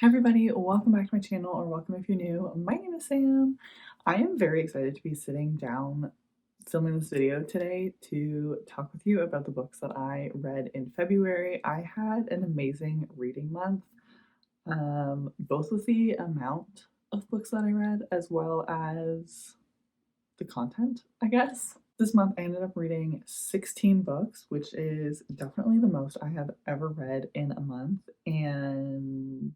Hi everybody, welcome back to my channel, or welcome if you're new. My name is Sam. I am very excited to be sitting down filming this video today to talk with you about the books that I read in February. I had an amazing reading month, both with the amount of books that I read as well as the content, I guess. This month I ended up reading 16 books, which is definitely the most I have ever read in a month, and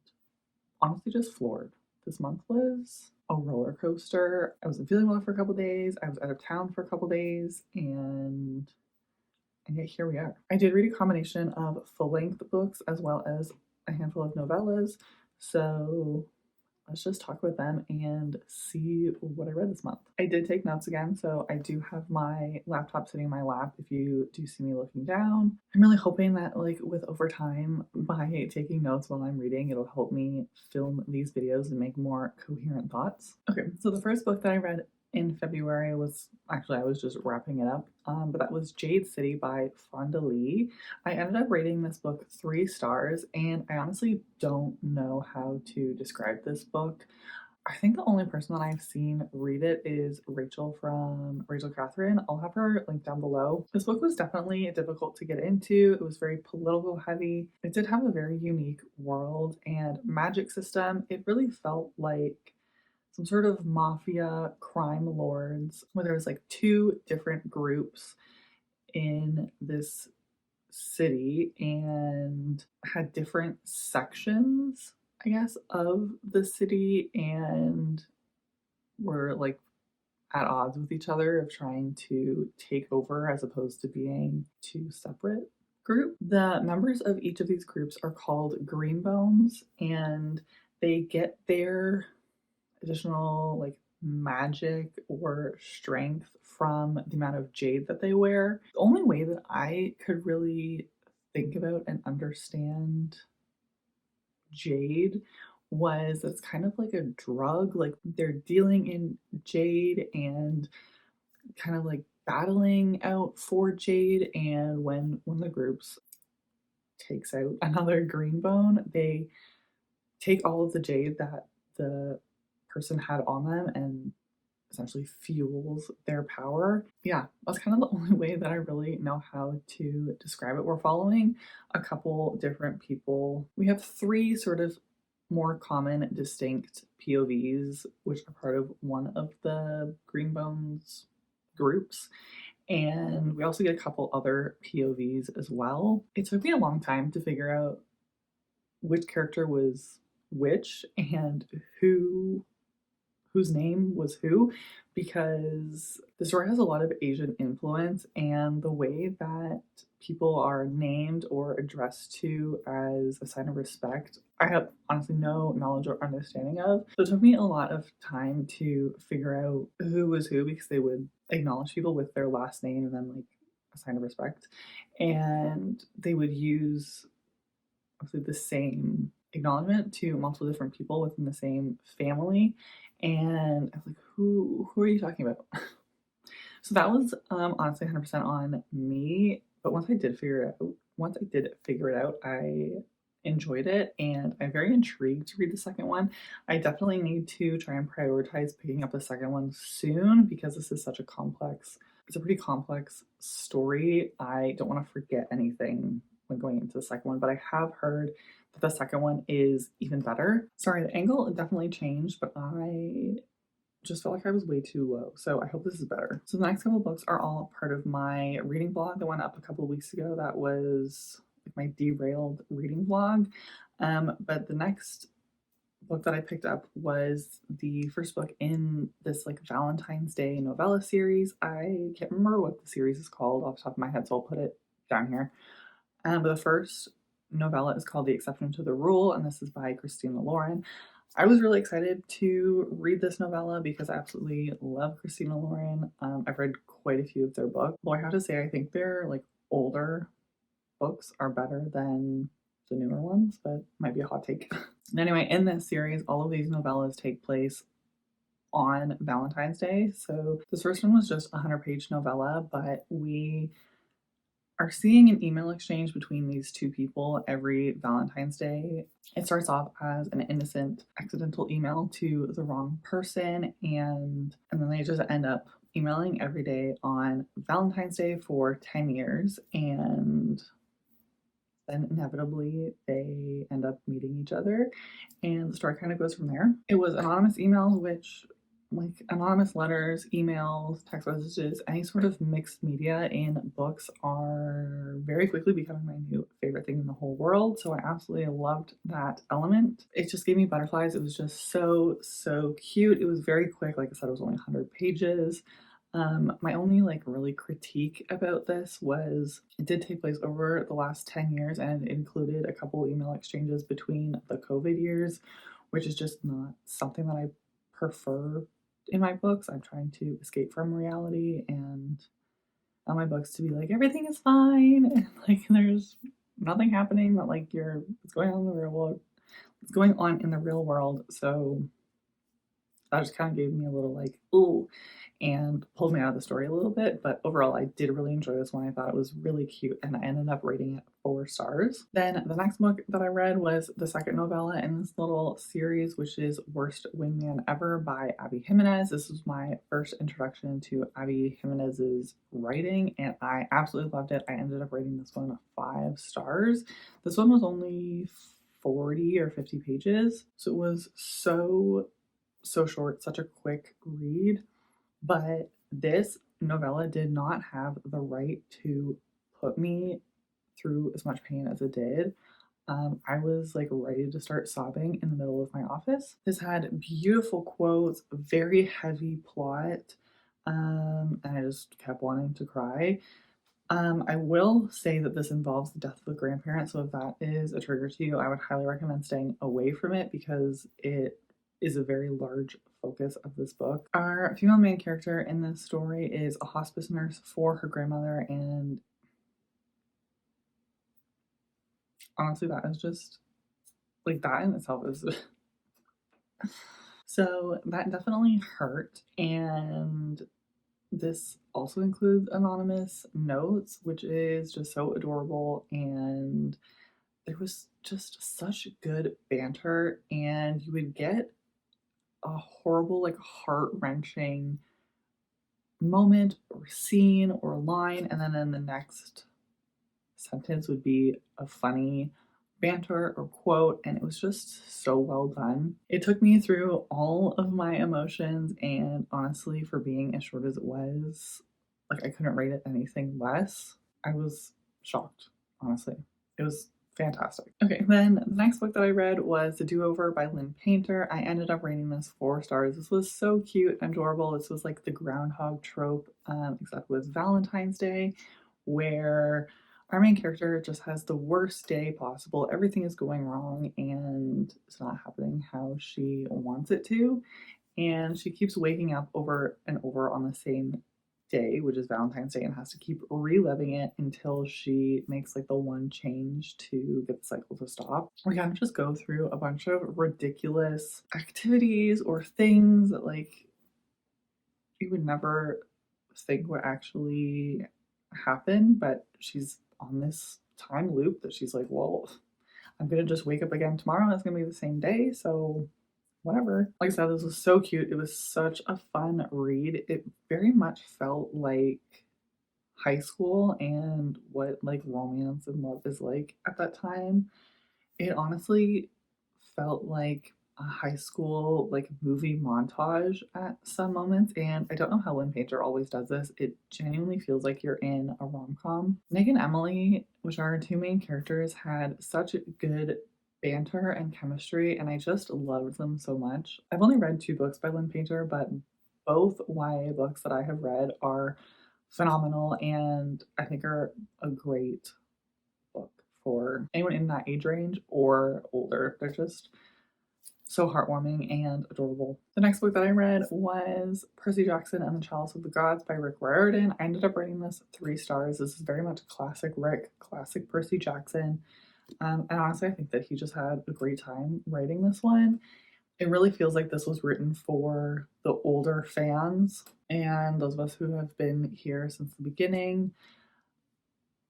honestly just floored. This month was a roller coaster. I wasn't feeling well for a couple days. I was out of town for a couple days, and yet here we are. I did read a combination of full-length books as well as a handful of novellas. So let's just talk about them and see what I read this month. I did take notes again, so I do have my laptop sitting in my lap if you do see me looking down. I'm really hoping that with over time, by taking notes while I'm reading, it'll help me film these videos and make more coherent thoughts. Okay, so the first book that I read in February was actually, I was just wrapping it up, but that was Jade City by Fonda Lee. I ended up rating this book 3 stars, and I honestly don't know how to describe this book. I think the only person that I've seen read it is Rachel from Rachel Catherine. I'll have her link down below. This book was definitely difficult to get into. It was very political heavy. It did have a very unique world and magic system. It really felt like some sort of mafia crime lords where there was like 2 different groups in this city and had different sections, I guess, of the city, and were like at odds with each other of trying to take over as opposed to being 2 separate groups. The members of each of these groups are called Greenbones, and they get their additional magic or strength from the amount of jade that they wear. The only way that I could really think about and understand jade was it's kind of like a drug, like they're dealing in jade and kind of like battling out for jade, and when the groups takes out another green bone, they take all of the jade that the person had on them and essentially fuels their power. Yeah, that's kind of the only way that I really know how to describe it. We're following a couple different people. We have 3 sort of more common, distinct POVs, which are part of one of the Greenbones groups. And we also get a couple other POVs as well. It took me a long time to figure out which character was which and whose name was who, because the story has a lot of Asian influence, and the way that people are named or addressed to as a sign of respect, I have honestly no knowledge or understanding of. So it took me a lot of time to figure out who was who, because they would acknowledge people with their last name and then like a sign of respect, and they would use obviously the same acknowledgement to multiple different people within the same family. And I was like, who are you talking about? So that was honestly 100% on me. But once I did figure it out, I enjoyed it, and I'm very intrigued to read the second one. I definitely need to try and prioritize picking up the second one soon, because this is such a complex, it's a pretty complex story. I don't want to forget anything when going into the second one, but I have heard that the second one is even better. Sorry, the angle definitely changed, but I just felt like I was way too low. So I hope this is better. So the next couple books are all part of my reading blog that went up a couple of weeks ago. That was like my derailed reading blog. But the next book that I picked up was the first book in this like Valentine's Day novella series. I can't remember what the series is called off the top of my head, so I'll put it down here. But the first novella is called The Exception to the Rule, and this is by Christina Lauren. I was really excited to read this novella because I absolutely love Christina Lauren. I've read quite a few of their books. Though I have to say, I think their like older books are better than the newer ones, but might be a hot take. Anyway, in this series, all of these novellas take place on Valentine's Day. So this first one was just a 100-page novella, but we are seeing an email exchange between these two people every Valentine's Day. It starts off as an innocent accidental email to the wrong person, and then they just end up emailing every day on Valentine's Day for 10 years, and then inevitably they end up meeting each other, and the story kind of goes from there. It was anonymous emails, which, like, anonymous letters, emails, text messages, any sort of mixed media in books are very quickly becoming my new favorite thing in the whole world. So I absolutely loved that element. It just gave me butterflies. It was just so cute. It was very quick. Like I said, it was only 100 pages. My only like really critique about this was it did take place over the last 10 years, and it included a couple email exchanges between the COVID years, which is just not something that I prefer in my books. I'm trying to escape from reality, and on my books to be like everything is fine and like there's nothing happening, but like it's going on in the real world. It's going on in the real world. So that just kind of gave me a little like, ooh, and pulled me out of the story a little bit. But overall, I did really enjoy this one. I thought it was really cute, and I ended up rating it 4 stars. Then the next book that I read was the second novella in this little series, which is Worst Wingman Ever by Abby Jimenez. This was my first introduction to Abby Jimenez's writing, and I absolutely loved it. I ended up rating this one 5 stars. This one was only 40 or 50 pages, so it was so short, such a quick read. But this novella did not have the right to put me through as much pain as it did. I was like ready to start sobbing in the middle of my office. This had beautiful quotes, very heavy plot, and I just kept wanting to cry. I will say that this involves the death of a grandparent, so if that is a trigger to you, I would highly recommend staying away from it because it is a very large focus of this book. Our female main character in this story is a hospice nurse for her grandmother, and honestly, that is just like that in itself is so that definitely hurt. And this also includes anonymous notes, which is just so adorable, and there was just such good banter, and you would get a horrible, like heart-wrenching moment or scene or line, and then in the next sentence would be a funny banter or quote, and it was just so well done. It took me through all of my emotions, and honestly, for being as short as it was, like I couldn't rate it anything less. I was shocked, honestly. It was fantastic. Okay, then the next book that I read was The Do-Over by Lynn Painter. I ended up rating this 4 stars. This was so cute and adorable. This was like the groundhog trope, except with Valentine's Day, where our main character just has the worst day possible. Everything is going wrong and it's not happening how she wants it to. And she keeps waking up over and over on the same day, which is Valentine's Day, and has to keep reliving it until she makes like the one change to get the cycle to stop. We kind of just go through a bunch of ridiculous activities or things that like you would never think would actually happen, but she's on this time loop that she's like, well, I'm gonna just wake up again tomorrow and it's gonna be the same day, so whatever. Like I said, this was so cute. It was such a fun read. It very much felt like high school and what like romance and love is like at that time. It honestly felt like a high school like movie montage at some moments, and I don't know how Lynn Painter always does this. It genuinely feels like you're in a rom-com. Nick and Emily, which are our two main characters, had such good banter and chemistry, and I just loved them so much. I've only read 2 books by Lynn Painter, but both YA books that I have read are phenomenal and I think are a great book for anyone in that age range or older. They're just so heartwarming and adorable. The next book that I read was Percy Jackson and the Chalice of the Gods by Rick Riordan. I ended up rating this 3 stars. This is very much a classic Rick, classic Percy Jackson. And honestly, I think that he just had a great time writing this one. It really feels like this was written for the older fans and those of us who have been here since the beginning.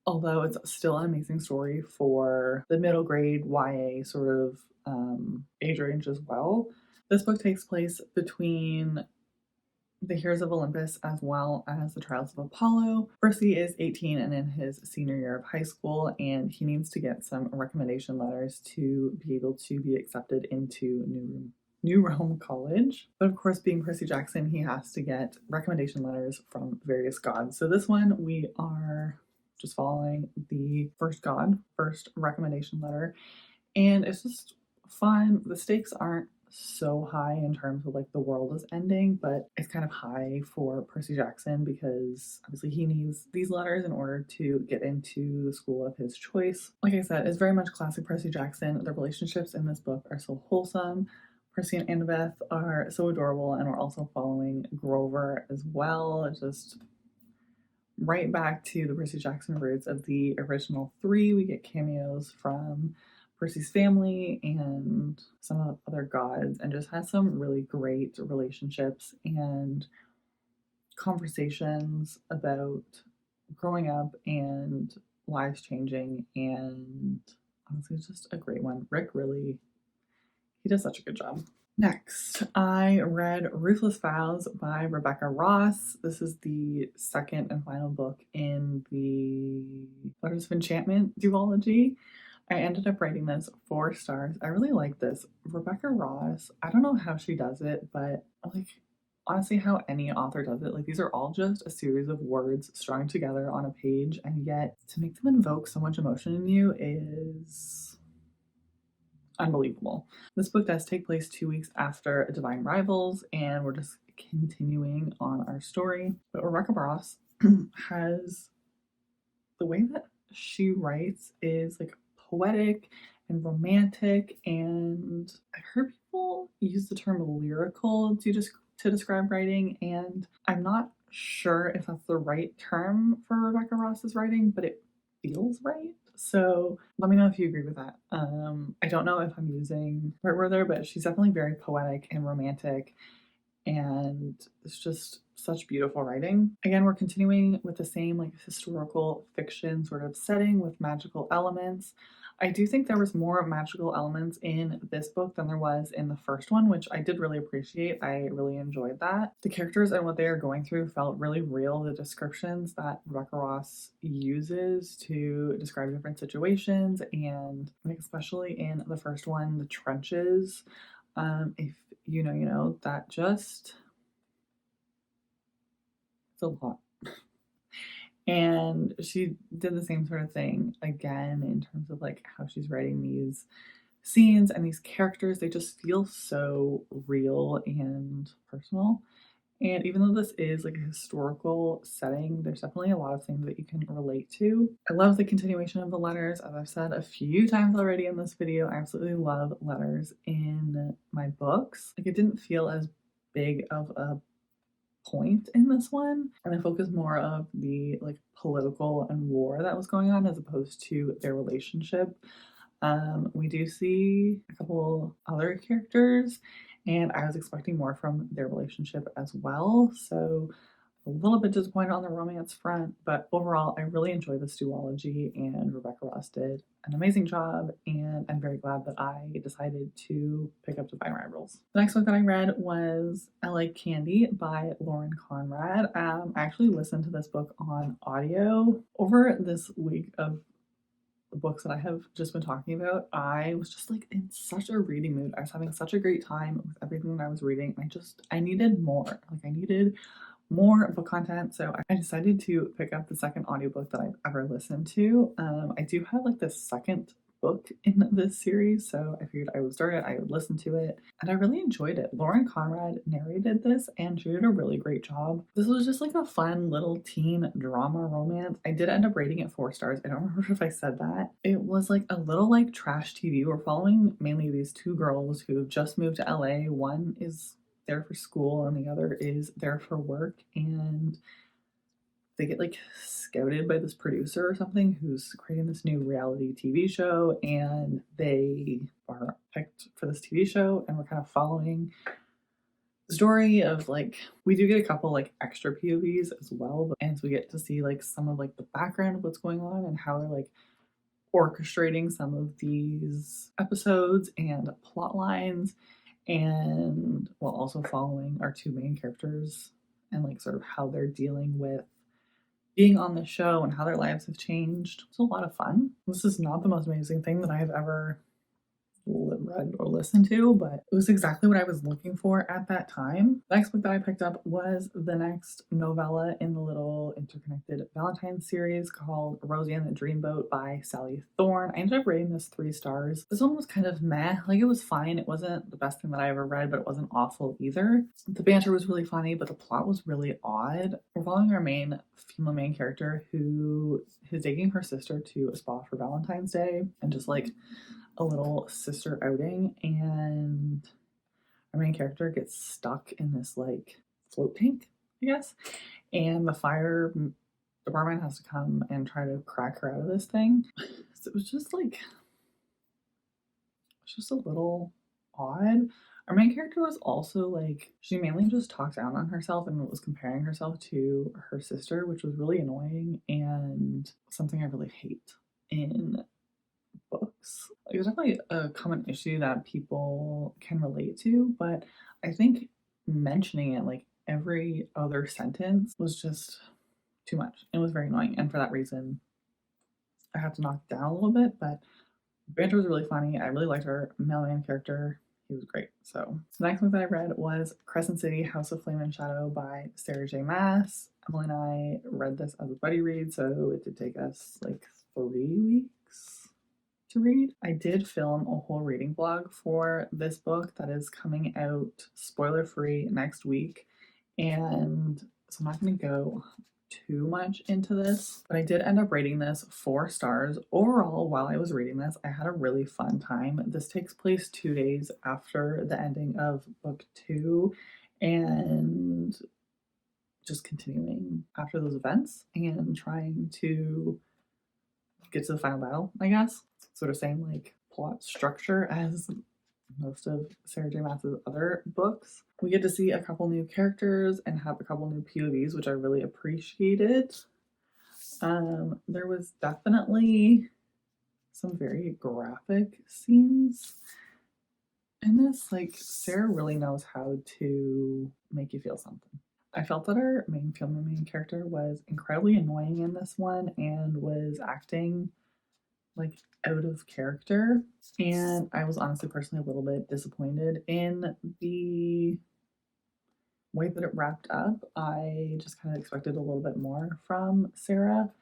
although it's still an amazing story for the middle grade YA sort of age range as well. This book takes place between the Heroes of Olympus as well as the Trials of Apollo. Percy is 18 and in his senior year of high school, and he needs to get some recommendation letters to be able to be accepted into New Rome College. But of course, being Percy Jackson, he has to get recommendation letters from various gods. So this one, we are just following the first god, first recommendation letter. And it's just fun. The stakes aren't so high in terms of like the world is ending, but it's kind of high for Percy Jackson because obviously he needs these letters in order to get into the school of his choice. Like I said, it's very much classic Percy Jackson. The relationships in this book are so wholesome. Percy and Annabeth are so adorable, and we're also following Grover as well. It's just right back to the Percy Jackson roots of the original three. We get cameos from Percy's family and some other gods, and just has some really great relationships and conversations about growing up and lives changing. And honestly, it's just a great one. Rick really, he does such a good job. Next, I read Ruthless Vows by Rebecca Ross. This is the second and final book in the Letters of Enchantment duology. I ended up rating this 4 stars. I really like this. Rebecca Ross, I don't know how she does it, but like honestly, how any author does it. Like these are all just a series of words strung together on a page, and yet to make them invoke so much emotion in you is unbelievable. This book does take place 2 weeks after Divine Rivals, and we're just continuing on our story. But Rebecca Ross has the way that she writes is like poetic and romantic, and I've heard people use the term lyrical to describe writing, and I'm not sure if that's the right term for Rebecca Ross's writing, but it feels right. So let me know if you agree with that. I don't know if I'm using right word there, but she's definitely very poetic and romantic, and it's just such beautiful writing. Again, we're continuing with the same like historical fiction sort of setting with magical elements. I do think there was more magical elements in this book than there was in the first one, which I did really appreciate. I really enjoyed that. The characters and what they are going through felt really real. The descriptions that Rebecca Ross uses to describe different situations, and like especially in the first one, the trenches. If you know, that just it's a lot. And she did the same sort of thing again in terms of like how she's writing these scenes and these characters. They just feel so real and personal. And even though this is like a historical setting, there's definitely a lot of things that you can relate to. I love the continuation of the letters. As I've said a few times already in this video, I absolutely love letters in my books. Like it didn't feel as big of a point in this one, and I focus more of the like political and war that was going on as opposed to their relationship. We do see a couple other characters, and I was expecting more from their relationship as well, so a little bit disappointed on the romance front, but overall I really enjoyed this duology, and Rebecca Ross did an amazing job, and I'm very glad that I decided to pick up Divine Rivals. The next book that I read was LA Candy by Lauren Conrad. I actually listened to this book on audio over this week of the books that I have just been talking about. I was just like in such a reading mood. I was having such a great time with everything that I was reading. I needed more. Like I needed more book content, so I decided to pick up the second audiobook that I've ever listened to. I do have like the second book in this series, so I figured I would start it, I would listen to it, and I really enjoyed it. Lauren Conrad narrated this, and she did a really great job. This was just like a fun little teen drama romance. I did end up rating it 4 stars. I don't remember if I said that. It was like a little like trash TV. We're following mainly these 2 girls who have just moved to LA. One is there for school and the other is there for work, and they get like scouted by this producer or something who's creating this new reality TV show, and they are picked for this TV show, and we're kind of following story of like, we do get a couple like extra POVs as well, and so we get to see like some of like the background of what's going on and how they're like orchestrating some of these episodes and plot lines, and while also following our two main characters and like sort of how they're dealing with being on the show and how their lives have changed. It's a lot of fun. This is not the most amazing thing that I have ever read or listened to, but it was exactly what I was looking for at that time. The next book that I picked up was the next novella in the little interconnected Valentine series called Rosie and the Dreamboat by Sally Thorne. I ended up rating this 3 stars. This one was kind of meh. Like, it was fine. It wasn't the best thing that I ever read, but it wasn't awful either. The banter was really funny, but the plot was really odd. We're following our female main character who is taking her sister to a spa for Valentine's Day and just like a little sister outing, and our main character gets stuck in this like float tank, I guess, and the fire department has to come and try to crack her out of this thing. So it was just like, it's just a little odd. Our main character was also like, she mainly just talked down on herself and was comparing herself to her sister, which was really annoying and something I really hate in books. Like, it's definitely a common issue that people can relate to, but I think mentioning it like every other sentence was just too much. It was very annoying, and for that reason, I had to knock it down a little bit. But banter was really funny. I really liked our mailman character. He was great. So the next book that I read was Crescent City: House of Flame and Shadow by Sarah J. Maas. Emily and I read this as a buddy read, so it did take us like 3 weeks to read. I did film a whole reading blog for this book that is coming out spoiler free next week, and so I'm not going to go too much into this, but I did end up rating this 4 stars. Overall, while I was reading this, I had a really fun time. This takes place 2 days after the ending of book 2, and just continuing after those events and trying to get to the final battle, I guess. Sort of same like plot structure as most of Sarah J. Maas's other books. We get to see a couple new characters and have a couple new POVs, which I really appreciated. There was definitely some very graphic scenes in this. Like, Sarah really knows how to make you feel something. I felt that our main character was incredibly annoying in this one and was acting like out of character, and I was honestly personally a little bit disappointed in the way that it wrapped up. I just kind of expected a little bit more from Sarah,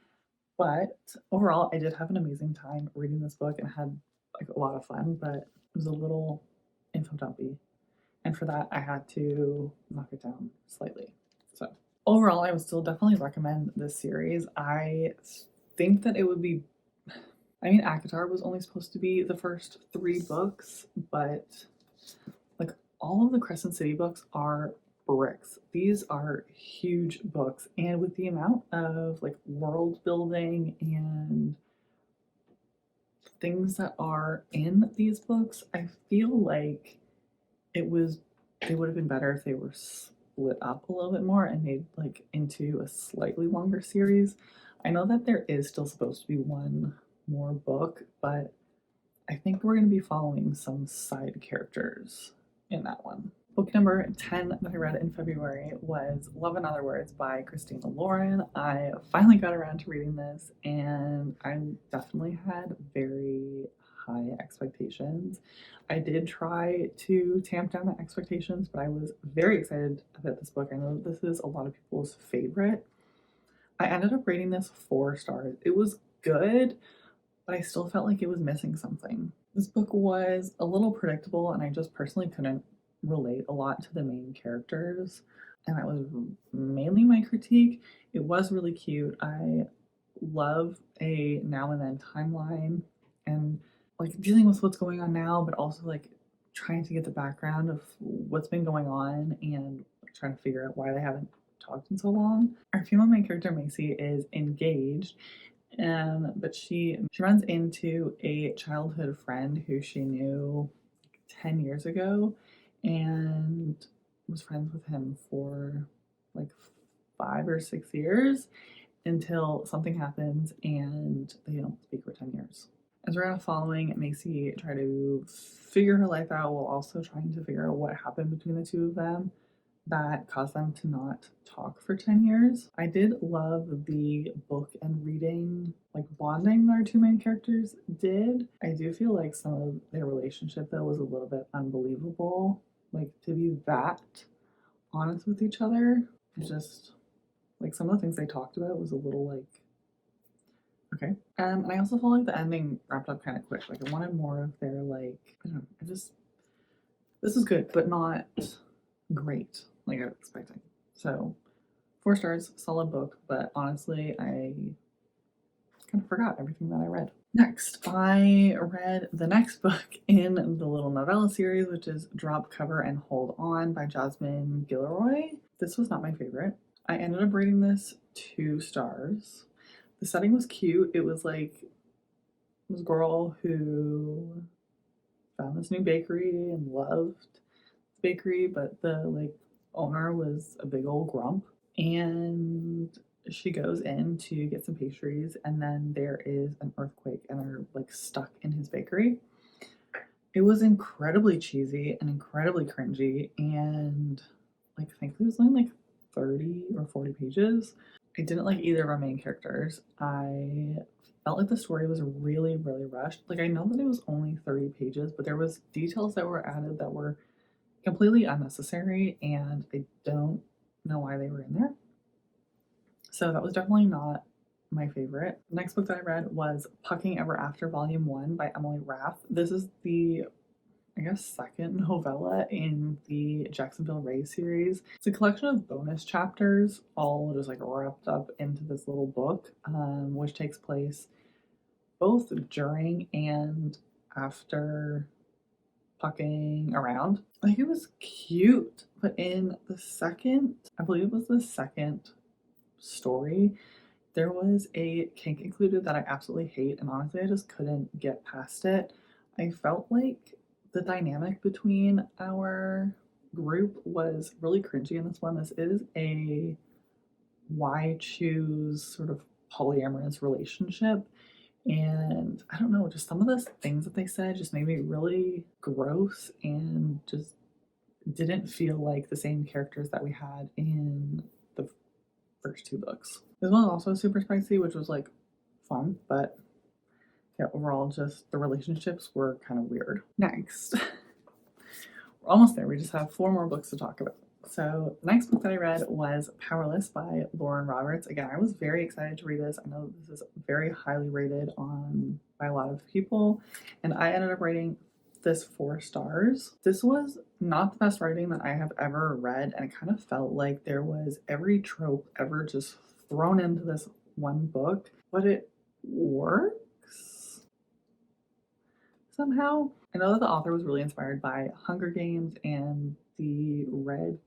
but overall I did have an amazing time reading this book and had like a lot of fun, but it was a little info dumpy, and for that I had to knock it down slightly. So overall I would still definitely recommend this series. I think that it would be, I mean, ACOTAR was only supposed to be the first 3 books, but like all of the Crescent City books are bricks. These are huge books, and with the amount of like world building and things that are in these books, I feel like it would have been better if they were split up a little bit more and made like into a slightly longer series. I know that there is still supposed to be one more book, but I think we're going to be following some side characters in that one. Book number 10 that I read in February was Love in Other Words by Christina Lauren. I finally got around to reading this, and I definitely had very high expectations. I did try to tamp down the expectations, but I was very excited about this book. I know this is a lot of people's favorite. I ended up rating this 4 stars. It was good, but I still felt like it was missing something. This book was a little predictable, and I just personally couldn't relate a lot to the main characters, and that was mainly my critique. It was really cute. I love a now and then timeline and like dealing with what's going on now, but also like trying to get the background of what's been going on and trying to figure out why they haven't talked in so long. Our female main character Macy is engaged, but she runs into a childhood friend who she knew 10 years ago, and was friends with him for like 5 or 6 years until something happens and they don't speak for 10 years. As we're kind of following Macy try to figure her life out while also trying to figure out what happened between the two of them that caused them to not talk for 10 years. I did love the book and reading, like bonding that our two main characters did. I do feel like some of their relationship though was a little bit unbelievable. Like to be that honest with each other. Just like some of the things they talked about was a little like okay. And I also felt like the ending wrapped up kind of quick. Like I wanted more of their like I don't know, this is good, but not great like I was expecting. So 4 stars, solid book, but honestly, I kind of forgot everything that I read. Next, I read the next book in the little novella series, which is Drop, Cover, and Hold On by Jasmine Gilroy. This was not my favorite. I ended up rating this 2 stars. The setting was cute. It was like this girl who found this new bakery and loved the bakery, but the like owner was a big old grump. And she goes in to get some pastries, and then there is an earthquake, and they're like stuck in his bakery. It was incredibly cheesy and incredibly cringy, and like thankfully it was only like 30 or 40 pages. I didn't like either of our main characters. I felt like the story was really, really rushed. Like I know that it was only 30 pages, but there was details that were added that were completely unnecessary, and I don't know why they were in there. So that was definitely not my favorite. The next book that I read was Pucking Ever After Volume 1 by Emily Rath. This is the, I guess, second novella in the Jacksonville Ray series. It's a collection of bonus chapters, all just like wrapped up into this little book, which takes place both during and after pucking around. Like it was cute, but in the second, I believe it was the second story, there was a kink included that I absolutely hate, and honestly, I just couldn't get past it. I felt like the dynamic between our group was really cringy in this one. This is a why choose sort of polyamorous relationship. And I don't know, just some of the things that they said just made me really gross and just didn't feel like the same characters that we had in the first 2 books. This one was also super spicy, which was like fun, but yeah, overall, just the relationships were kind of weird. Next, we're almost there. We just have 4 more books to talk about. So the next book that I read was Powerless by Lauren Roberts. Again, I was very excited to read this. I know this is very highly rated by a lot of people, and I ended up rating this 4 stars. This was not the best writing that I have ever read, and it kind of felt like there was every trope ever just thrown into this one book, but it works somehow. I know that the author was really inspired by Hunger Games and the Red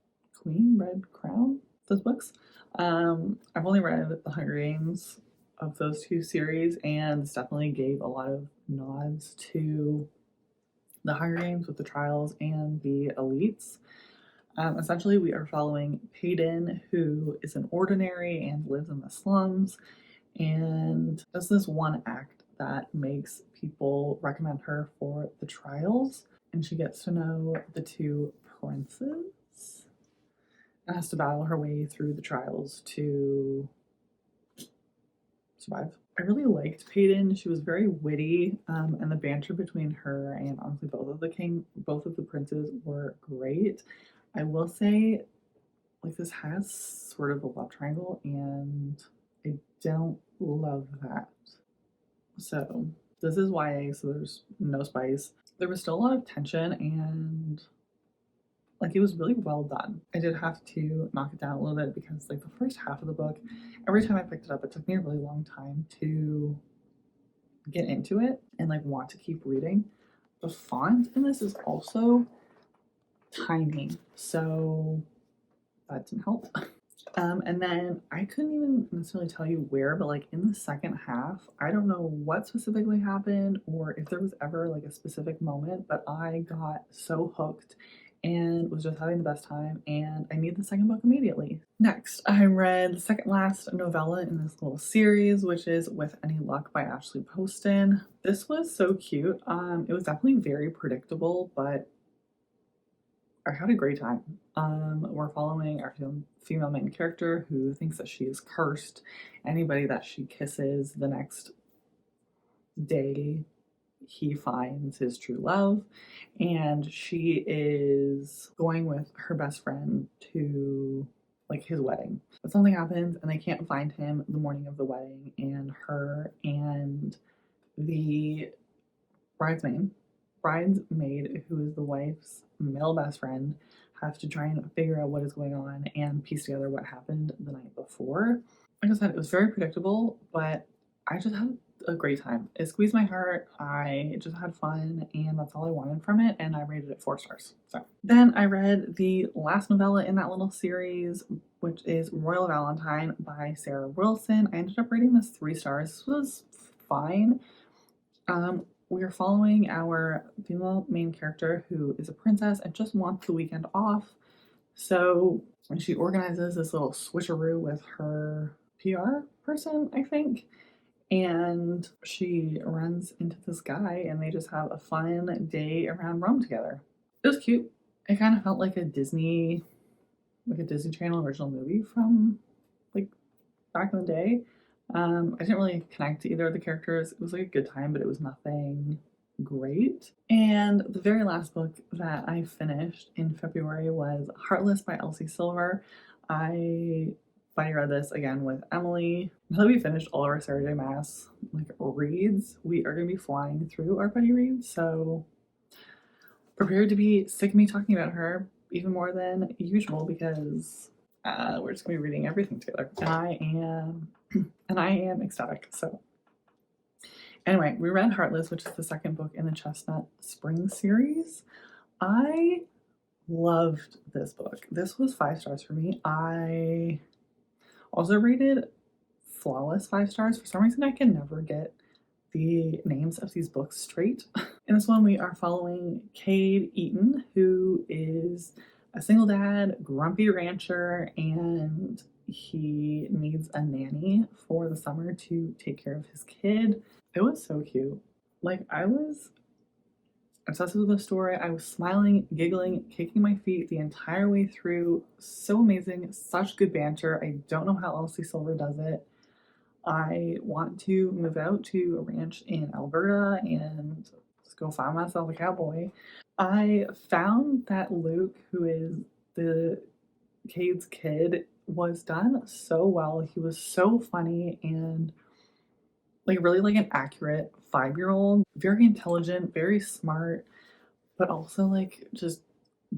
Crown, those books. I've only read the Hunger Games of those 2 series, and this definitely gave a lot of nods to the Hunger Games with the trials and the elites. Essentially, we are following Peyton, who is an ordinary and lives in the slums, and does this one act that makes people recommend her for the trials, and she gets to know the 2 princes and has to battle her way through the trials to survive. I really liked Peyton. She was very witty, and the banter between her and honestly both of the princes were great. I will say, like this has sort of a love triangle, and I don't love that. So this is YA, so there's no spice. There was still a lot of tension, and like it was really well done. I did have to knock it down a little bit because like the first half of the book, every time I picked it up, it took me a really long time to get into it and like want to keep reading. The font in this is also tiny, so that didn't help. And then I couldn't even necessarily tell you where, but like in the second half, I don't know what specifically happened or if there was ever like a specific moment, but I got so hooked and was just having the best time, and I need the second book immediately. Next, I read the second last novella in this little series, which is With Any Luck by Ashley Poston. This was so cute. It was definitely very predictable, but I had a great time. We're following our female main character who thinks that she is cursed. Anybody that she kisses the next day, he finds his true love, and she is going with her best friend to like his wedding. But something happens and they can't find him the morning of the wedding, and her and the bridesmaid, who is the wife's male best friend, have to try and figure out what is going on and piece together what happened the night before. Like I said, it was very predictable, but I just had a great time. It squeezed my heart. I just had fun, and that's all I wanted from it, and I rated it 4 stars. So then I read the last novella in that little series, which is Royal Valentine by Sarah Wilson. I ended up rating this 3 stars. This was fine. We are following our female main character who is a princess and just wants the weekend off. So she organizes this little switcheroo with her PR person, I think, and she runs into this guy and they just have a fun day around Rome together. It was cute. It kind of felt like a Disney Channel original movie from like back in the day. I didn't really connect to either of the characters. It was like a good time, but it was nothing great. And the very last book that I finished in February was Heartless by Elsie Silver. I finally read this again with Emily. Now that we finished all of our Saturday Mass like reads, we are going to be flying through our buddy reads, so prepared to be sick of me talking about her even more than usual, because we're just going to be reading everything together, and I am ecstatic. So anyway, we read Heartless, which is the second book in the Chestnut Spring series. I loved this book. This was 5 stars for me. I also rated Flawless 5 stars. For some reason, I can never get the names of these books straight. In this one, we are following Cade Eaton, who is a single dad, grumpy rancher, and he needs a nanny for the summer to take care of his kid. It was so cute. Like, I was obsessed with the story. I was smiling, giggling, kicking my feet the entire way through. So amazing, such good banter. I don't know how Elsie Silver does it. I want to move out to a ranch in Alberta and just go find myself a cowboy. I found that Luke, who is the Cade's kid, was done so well. He was so funny and like really like an accurate 5-year-old, very intelligent, very smart, but also like just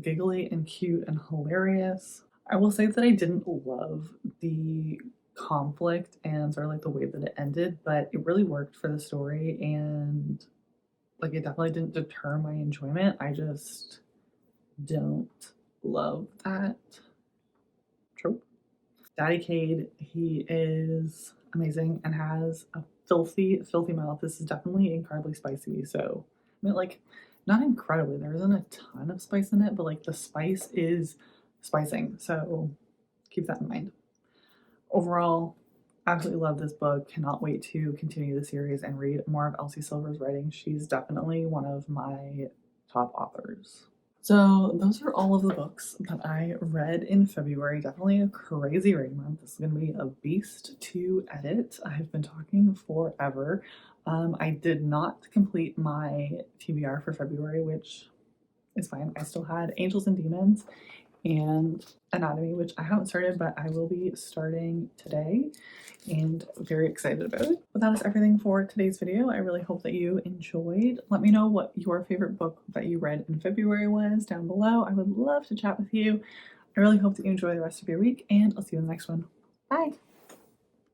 giggly and cute and hilarious. I will say that I didn't love the conflict and sort of like the way that it ended, but it really worked for the story, and like it definitely didn't deter my enjoyment. I just don't love that trope. Daddy Cade, he is amazing and has a filthy, filthy mouth. This is definitely incredibly spicy. So, I mean, like, not incredibly, there isn't a ton of spice in it, but like the spice is spicing. So, keep that in mind. Overall, absolutely love this book. Cannot wait to continue the series and read more of Elsie Silver's writing. She's definitely one of my top authors. So those are all of the books that I read in February. Definitely a crazy reading month. This is going to be a beast to edit. I've been talking forever. I did not complete my TBR for February, which is fine. I still had Angels and Demons and Anatomy, which I haven't started, but I will be starting today and very excited about it. But that is everything for today's video. I really hope that you enjoyed. Let me know what your favorite book that you read in February was down below. I would love to chat with you. I really hope that you enjoy the rest of your week, and I'll see you in the next one. Bye!